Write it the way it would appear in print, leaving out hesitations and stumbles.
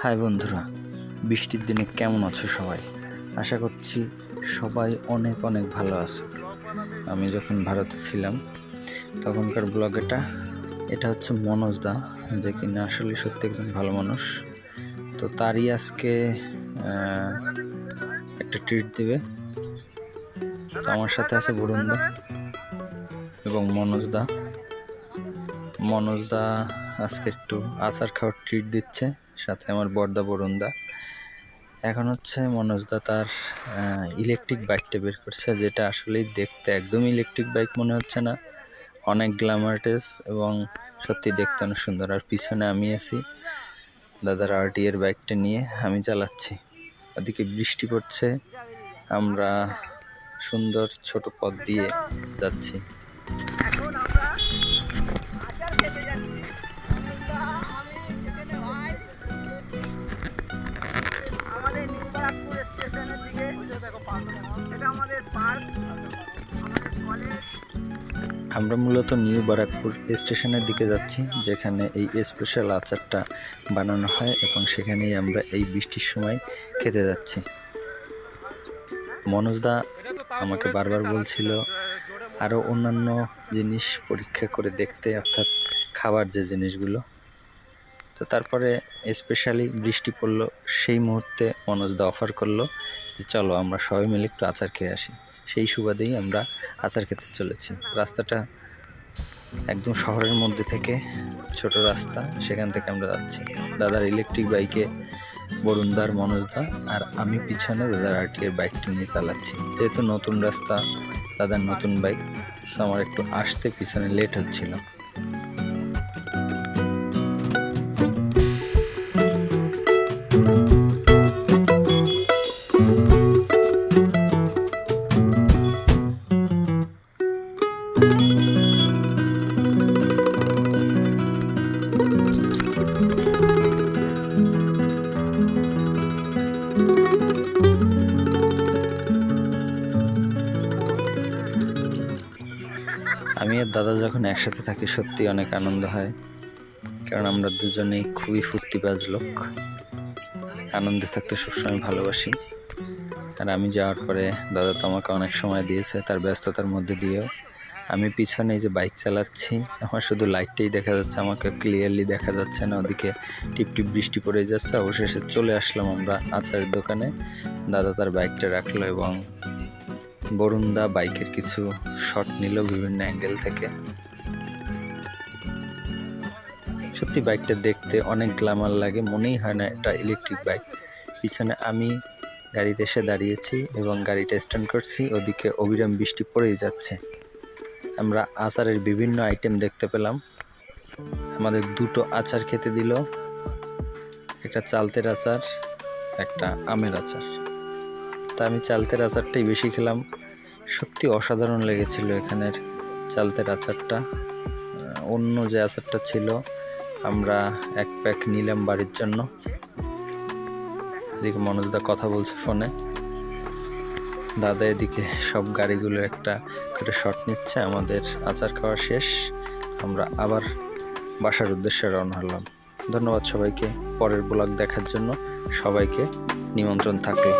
High বন্ধুরা, বৃষ্টির দিনে কেমন আছো সবাই? আশা করছি সবাই অনেক অনেক ভালো আছে। আমি যখন ভারতে ছিলাম তখনকার ব্লগ এটা হচ্ছে মনোজ দা, যে কিনা আসলে সত্যি একজন ভালো মানুষ। তো তারই আজকে একটা ট্রিট দেবে। তো আমার সাথে আছে বরুণ দা এবং মনোজ দা আজকে একটু আচার খাওয়ার ট্রিট দিচ্ছে, সাথে আমার বড়দা বরুণ দা। এখন হচ্ছে মনোজ দা তার ইলেকট্রিক বাইকটা বের করছে, যেটা আসলেই দেখতে একদম ইলেকট্রিক বাইক মনে হচ্ছে না, অনেক গ্ল্যামারাস এবং সত্যি দেখতে অনেক সুন্দর। আর পিছনে আমি আছি দাদার আরটি এর বাইকটা নিয়ে, আমি চালাচ্ছি। ওদিকে বৃষ্টি পড়ছে, আমরা সুন্দর ছোট পথ দিয়ে যাচ্ছি। এখন আমরা আচার খেতে যাচ্ছি। আমাদের নিউ বারাকপুর স্টেশনের দিকে, এটা আমাদের পার্ক, আমাদের কলেজ। আমরা মূলত নিউ বারাকপুর স্টেশনের দিকে যাচ্ছি, যেখানে এই স্পেশাল আচারটা বানানো হয় এবং সেখানেই আমরা এই বৃষ্টির সময় খেতে যাচ্ছি। মনোজ দা আমাকে বারবার বলছিল আরও অন্যান্য জিনিস পরীক্ষা করে দেখতে, অর্থাৎ খাবার যে জিনিসগুলো। তো তারপরে স্পেশালি বৃষ্টি পড়লো, সেই মুহূর্তে মনোজ দা অফার করলো যে চলো আমরা সবাই মিলে একটু আচার খেয়ে আসি। সেই সুবাদেই আমরা আচার খেতে চলেছি। রাস্তাটা একদম শহরের মধ্যে থেকে ছোট রাস্তা, সেখান থেকে আমরা যাচ্ছি। দাদার ইলেকট্রিক বাইকে বরুণদার মনোজদা, আর আমি পিছনে দাদার আরটিএর বাইকটা নিয়ে চালাচ্ছি। যেহেতু নতুন রাস্তা, দাদার নতুন বাইক, তো আমার একটু আসতে পিছনে লেট হচ্ছিল। আমি আর দাদা যখন একসাথে থাকি সত্যি অনেক আনন্দ হয়, কারণ আমরা দুজনেই খুবই ফুর্তিবাজ লোক। আনন্দে থাকতে সবসময় ভালোবাসি। আর আমি যাওয়ার পরে দাদা তো আমাকে অনেক সময় দিয়েছে, তার ব্যস্ততার মধ্যে দিয়েও। আমি পিছনে এই যে বাইক চালাচ্ছি, আমার শুধু লাইটটাই দেখা যাচ্ছে, আমাকে ক্লিয়ারলি দেখা যাচ্ছে না। ওদিকে টিপটিপ বৃষ্টি পড়ে যাচ্ছে। অবশেষে চলে আসলাম আমরা আচারের দোকানে। দাদা তার বাইকটা রাখলো এবং বরুণদা বাইকের কিছু শট নিল বিভিন্ন অ্যাঙ্গেল থেকে। সত্যি বাইকটা দেখতে অনেক গ্ল্যামার লাগে, মনেই হয় না এটা ইলেকট্রিক বাইক। পিছনে আমি গাড়িতে এসে দাঁড়িয়েছি এবং গাড়িটা স্ট্যান্ড করছি, ওদিকে অবিরাম বৃষ্টি পড়েই যাচ্ছে। আমরা আচারের বিভিন্ন আইটেম দেখতে পেলাম। আমাদের দুটো আচার খেতে দিল, একটা চালতের আচার, একটা আমের আচার। তা আমি চালতের আচারটাই বেশি খেলাম। সত্যি অসাধারণ লেগেছিল এখানের চালতের আচারটা। অন্য যে আচারটা ছিল আমরা এক প্যাক নিলাম বাড়ির জন্য। এদিকে মনোজদা কথা বলছে ফোনে, দাদা এদিকে সব গাড়িগুলোর একটা করে শট নিচ্ছে। আমাদের আচার খাওয়া শেষ, আমরা আবার বাসার উদ্দেশ্যে রওনা হলাম। ধন্যবাদ সবাইকে। পরের ব্লগ দেখার জন্য সবাইকে নিমন্ত্রণ থাকলো।